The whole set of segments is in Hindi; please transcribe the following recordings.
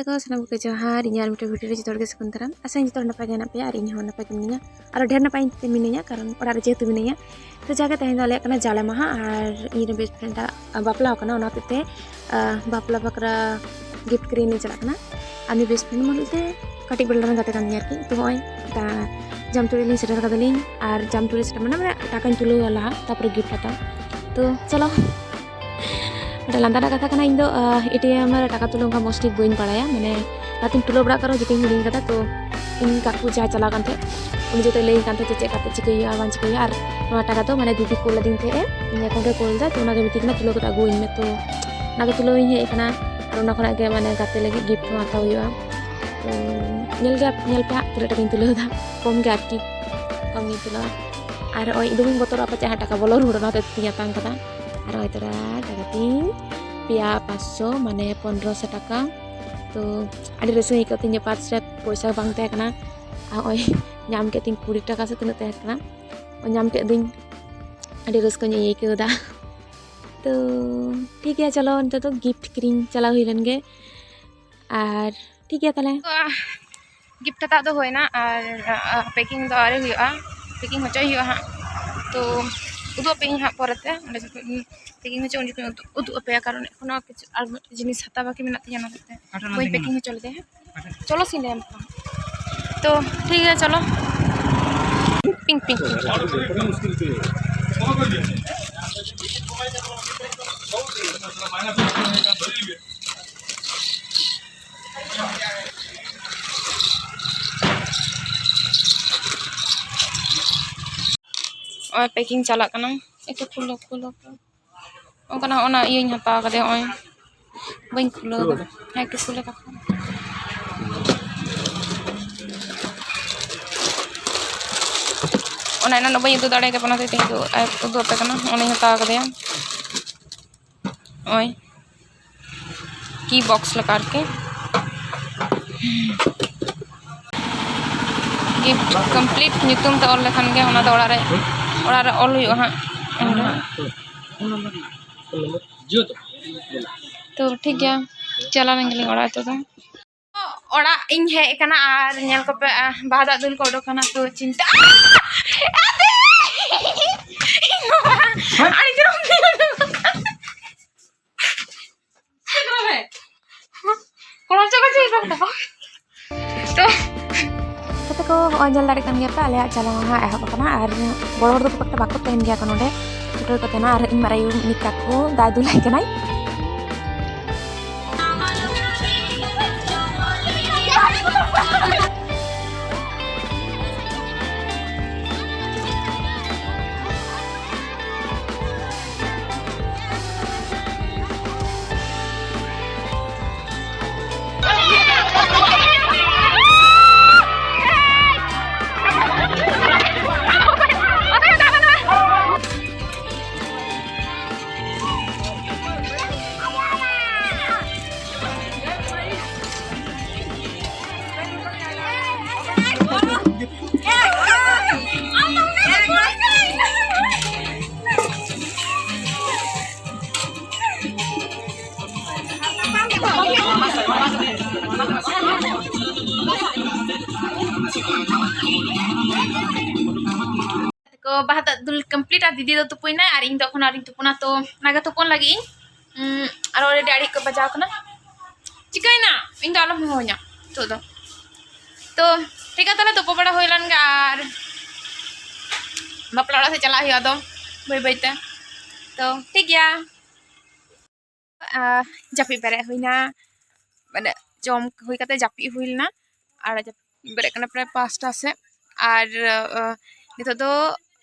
teko sanam ko johar inyar mito video jitor ge sekuntaran asa jitor napa ge napa ar ini hon napa ge mininya aro ढेर napa inte mininya karon ora je tu mininya to jaga tehen dale kana jale maha ar ini best friend bapla kana ona te bapla bakra gift kiri ni chala kana ami best friend mo te katik belan gate kan nyar ki to hoy ta jam turi ni sedar kadalin ar jam turi sedar mana takan tulu lah tapre gift kata to chalo lantaran kata kana indo ATM re taka tulung ka mostly boin padaya mane latin tulo bra karo jiting hiding kata to in kaku ja chala kan the uni jote lei kan the che kata chikai awan chikai ar no taka to mane didi kul lading the inya kon re kul da to na ge mitikna tulo kata aguin me to naga tulo in he kana rona khona ge mane kate lagi gift ma ta huya to nyel pa tira taka tulo da kom ge arki kom ni tulo ar oi idung botor apa cha taka bolor hudona te tinya tang kata ar oi tara taka ting pia paso mane 1500 taka to adi rasa ikut tinya patset poisa bang teh kana oi nyam ke ting 20 taka se tinu teh kana nyam ke ding adi rasko nya ye ke da तो ठीक है चलो अंत तो गिफ्ट क्रीम चला हुई लनगे और ठीक है तले गिफ्ट ता तो होय ना और पैकिंग तो आरे हुआ पैकिंग होचो हुआ हां तो उदो पे हां परते अंदे पैकिंग होचो उन उदो पे कारण कोनो किछ आर जिनिस हता बाकी मेना तिया ना करते कोई पैकिंग चल दे चलो सिने तो ठीक है चलो पिंक पिंक और पैकिंग चला कना एक खुलो खुलो ओकना ओना इयन हता कदे ओय बइन खुलो है के खुले का ओना ना बइन दो दाड़े के पना ते दो पे कना ओने हता कदे ओय की बॉक्स लगा के गिफ्ट कंप्लीट नितुम तो ऑल लेखन के ओना तो ओड़ा रे ऑल हुई हां तो ठीक है चला नंगली ओड़ा तो ओड़ा इन हे कना आर नेल को पे बादा दुल को डोकना तो चिंता आनी जरो कोन चका चल तो kata ko onjal dari kan kita lihat jalan mah kana ar bor do pakta bakut ten gya kanode tutor ko tena ar imarayu nikakku dadu lai kanai को बात दुल कंप्लीट आ दीदी तो तुपुइना और इन तखन और तुपुना तो नागा तुपन लगी और ओरे डाड़ी को बजाव कना चिकैना इन तो आलम हो냐 तो ठीक है तले तुपो बड़ा होइलन गा और बापला से चला हिया तो बई बईते तो ठीक गया जापी बेरे हुइना माने जम हुई कते जापी हुइलना और बेरे कना प्राय 5टा से और नितो तो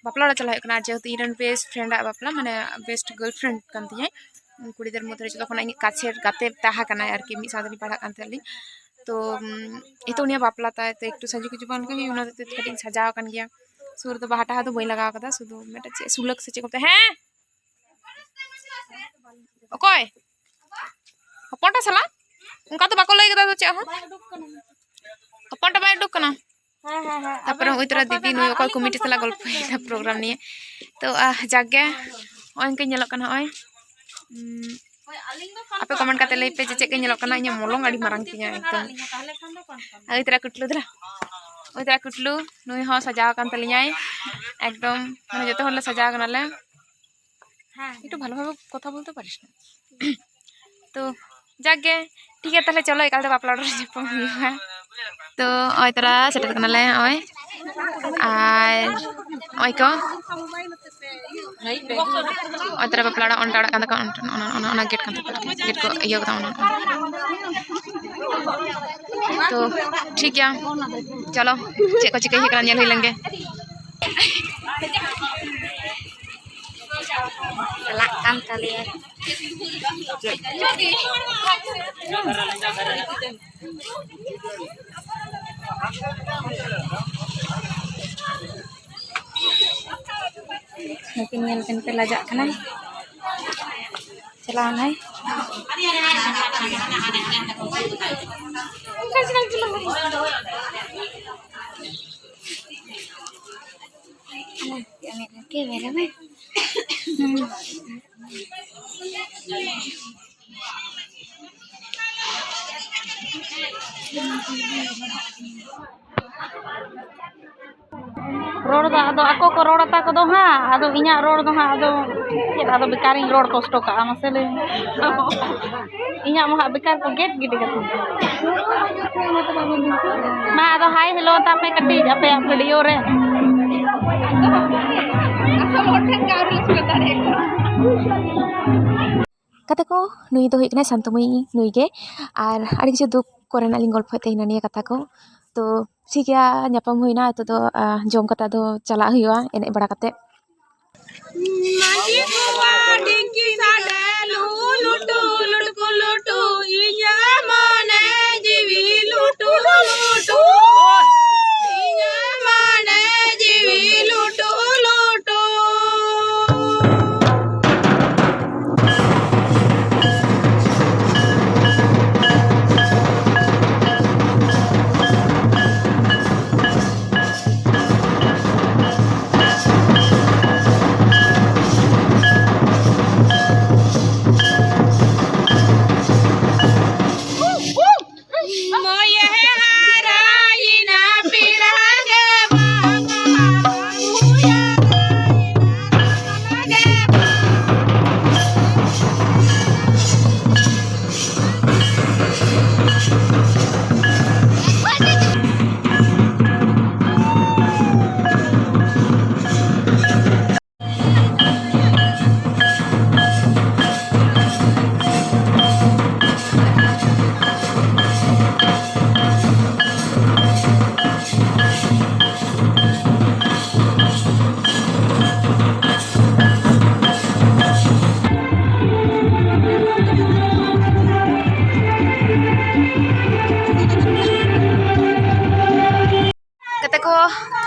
बापला चला है जेहतु इन बेस्ट फ्रेंड बापला माने बेस्ट गर्लफ्रेंड कान तिया कुड़ी दर मधे जो खना काछेर गाते ताहा कना आर कि मी सादनी पढ़ा कान तेली तो इतो उनिया बापला ता तो एकटू सजु कुछ बन के उना ते कटिंग सजाव कान गया सुर तो बाहाटा तो बई लगा कदा सुदु मेटा चे सुलक से चे करते हैं ओकय हपनटा सला उनका तो बाको लई कदा तो चे हो हपनटा बाय डुक कना तापर उतरा दीदी नुय ओकय कमिटी सला गल्प प्रोग्राम निये तो जागे ओय के नेलो कना ओय apa komen kata lay pe cecek nyelok kana nya molong adi marang tinya एकदम आई तेरा कुटलू नुई हो सजाव कान तलियाय एकदम माने जते हरले सजाव कनाले একটু ভালোভাবে কথা বলতে পারিস না তো যাকে ঠিক আছে তাহলে চলো একাল তো বাপলা অর্ডার যেপম হইবা তো ওই তারা সেটা কানালে ওই আর ওই কো ওই তারা বাপলা অন্টা কান কান অনা গেট কান গেट को ইয়া কথা অনা तो ठीक है चलो चेक को चिकन ही nyel hilang Silakan kalian. Mungkin nyelkan pelajak kan? Celanai. Road दा ako ko road ta ko do ha ado inya road do ha ado ado bekaring road kosto ka masele inya mo ha bekar ko gate gidi katu ma ado hi hello ta pe kati ape video re kata ko nui do hikna santumui nui ge ar ari kichu duk korena ling golpo tehina niya kata ko तो ठीक है nyapam huina itu do jom kata do chala huyua enek bara kate mandi kuwa dingki sade lutu lutku lutu iya mane jiwi lutu lutu iya mane jiwi lutu lutu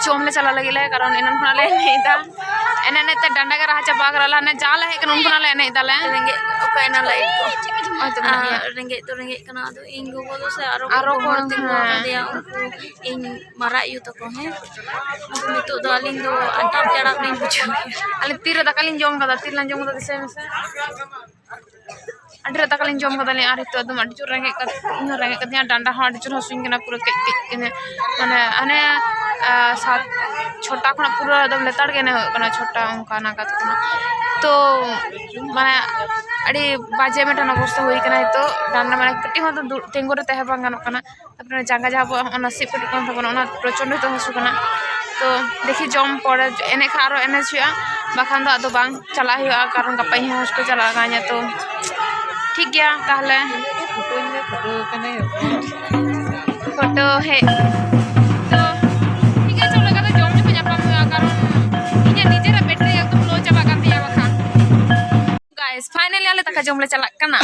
चोम ले चला लगे कारण एनन फनाले नेदा एनन ते डंडा का राह चबा करला ने जाला है कन फनाले नेदा ले रेंगे ओका एना लाइट को रेंगे तो रेंगे कना दो इंगो बोलो से आरो को तिंगो दिया उनको इन मारा यू तो को है नितो दो अलिंग दो अंटाम चढ़ा नहीं बुझो अले तीर दकालिंग जोम कदा तीर लन जोम कदा दिसे अड्रे तकलिंग जोम कदले आरे तो एकदम अड्चुर रेंगे कद इन रेंगे कदिया डांडा हा अड्चुर हसुइंग कना पूरा के माने अने सात छोटा खना पूरा एकदम लेताड़ के ने कना छोटा उनका ना का तो माने अड़ी बाजे में टना अवस्था हुई कना तो डांडा माने कटी हो तो तेंगो रे तहे बांग गानो कना अपने जांगा जहां ओना सिपट कोन तो ओना प्रचंड तो हसु कना तो देखी जम पड़े एने खारो एने छुआ बाखान दो आदो बांग चला हुआ कारण गपा ही हॉस्टल चला गा냐 तो ठीक गया ताहले फोटो है तो ठीक है चलो लगा तो जम जो nyapam हुआ कारण इnya निजेरा बैटरी एकदम लो चबा kan dia bakan guys finally ale taka jom le chalak kana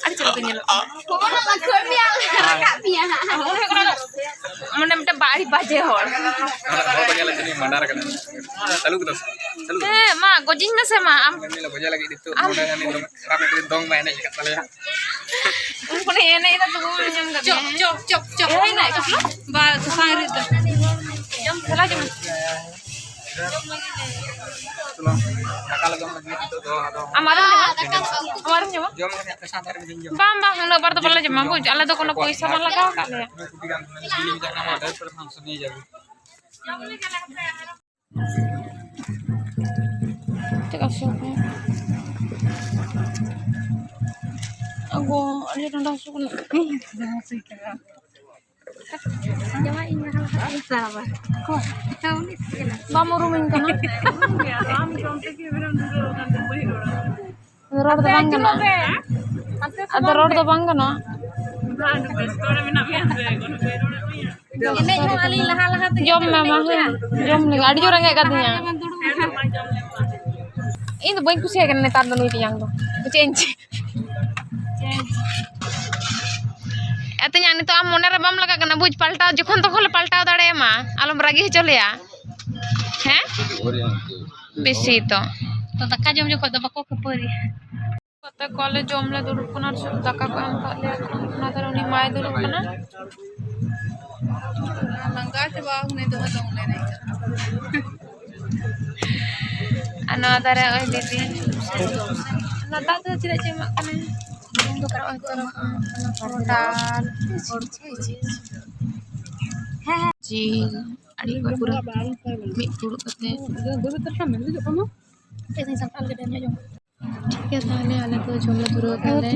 ari chalo ke nyelo kono ma khoi pia rakak pia mane mita bari baje hor baje la jeni mandar kana salu terus salu ma gojin na se ma am ni la baje lagi itu udah ni rame ke dong main aja kata ya umpone ene ida tu nyam gak cop ini ba sangri itu jam salah jam bang bang udah baru balik jam mampu jalan tuh kalau puisi malah kau kali ya cek asupnya aku ada tanda suku kamu rumin kan road the bang kan ada road the bang kan jom memang jom nih ada orang kayak katanya ini tuh banyak sih kan netar dulu itu yang tuh change yang itu am moner bam laga kena buj palta jokon to khole palta dare ma alom ragi chole ya he besi to taka jom joko da bako ke pori kota kole jom le duruk kunar taka ko am ka le na daroni mai duruk kana langa se ba hune do dong le nai ana dare oi didi na ta to chira chema kana जी अड़ी पूरा मी पूरा करते ठीक है ताले आले तो जमला पूरा ताले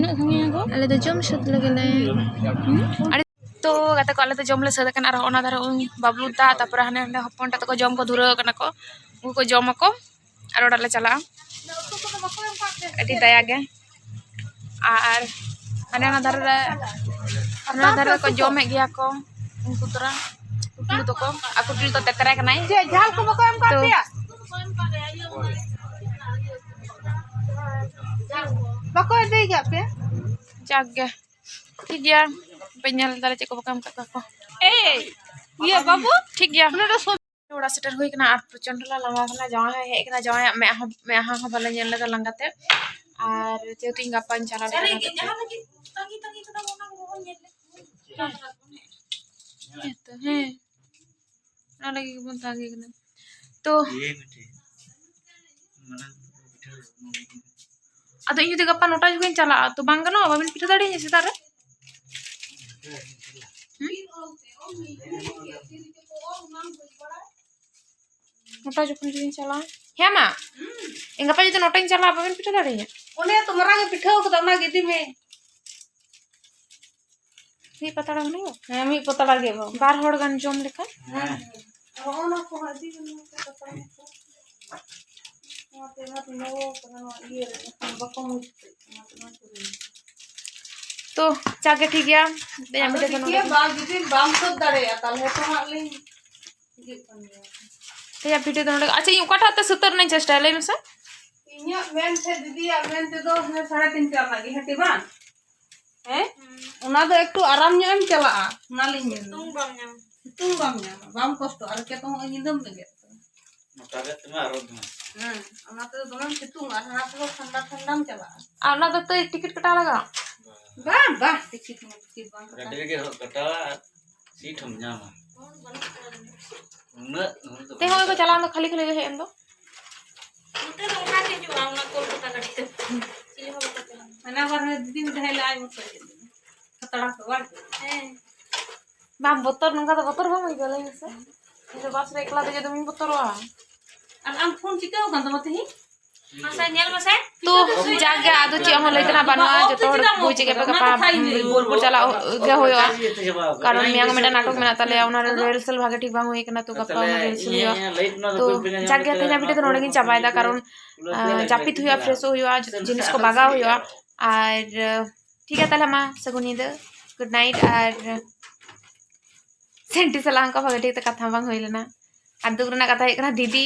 आले तो जम शत लगले अड़ी तो गाते को आले तो जमले सद कन आरो ओना दारा बाबलू दा तापर हाने हाने हपन ता को जम को धुरा कना को उनको जम को आरो डाले चला अड़ी दया गे are ane ana dara ko jome gya ko unku tora kutu to ko aku dil to tetere kanai je jal ko bako em kar dia bako dei gya pe jag gya ठीक गया पेnyal dara cek ko bako em kar ko eh iya babu ठीक गया थोड़ा सेटर हुई कना आर प्रचंड ला लंगा कना जवा है कना जवा मैं हा भले नेल लगा लंगाते और जेतु इंगा पान चला ले tangi kita mau ngomong itu he na lagi pun tangi kena tuh atau ini juga pan nota juga cala tuh bang kano babin pita tadi nya setar nota juga cala ya ma enggak apa itu nota cala babin pita tadi nya one tuh merang pita ko ta na gidi me मी पता लग नहीं है मी पता लगे बार होड़ गन जोम लेखा हां ओना को हदी पता तो जाके ठीक है दे हम देखो ना बाग दिन बाम तो दड़े ताले तो हाली ते या वीडियो दोनों अच्छा ये काटा तो सुतर नहीं चेष्टा ले में से इन्या मेन से दीदी मेन ते तो 3.5 चार लगी हटी बा हैं उना तो एकटू आराम ᱧᱚᱜ चला नालिन तुंग बम बाम कष्ट आर के तो निदम लगे नटारे तमा आरोद हां उना तो दोनों सितुंग आर ना तो ठंडा ठंडाम चला आना तो टिकट कटा लगा बा टिकट बंद रेडी के कटा सीट हम जामा ते हो को चला खाली खाली है एम दो उते तो उठा के जो आउना कोलकाता गाड़ी ते चिली हो को ana bar didi dhai lai mot खतरा तो वाट है बाप बोतर नंगा तो बोतर बम हो गले से ये बस रे एकला दे तुम बोतरवा और हम फोन चिके हो गन मते ही आसा नेल बसे तो जागे आदो ची हम लेतना बनवा जो तो बुझ के पका बोलपुर चला गया होयो कारण मियांग मेटा नाटक में नाता ले उना रिहर्सल भागे ठीक भाग होई कना तो गप्पा रिहर्सल होयो तो जागे तेना वीडियो तो नोडे चाबायदा कारण जापित हुआ फ्रेश हुआ जिनिस को बागा हुआ और ठीक है ताले मा सगुनी द गुड नाइट और सेंटी सलाह का भागे ठीक कथा बांग होई लेना और दुगरना कथा है दीदी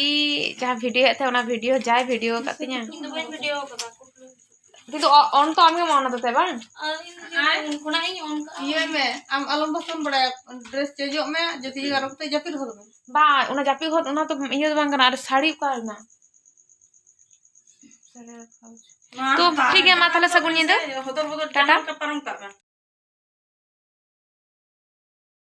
जहाँ वीडियो थे उना वीडियो जाए वीडियो कतnya video itu on to ami mau nonton teban kuna ini on iya me am alam bosan bada dress cejok me jadi garok te japir hot ba una japir hot una to iya bang kana ada sari ka na तो ठीक है माता ले सगुन नींद टाटा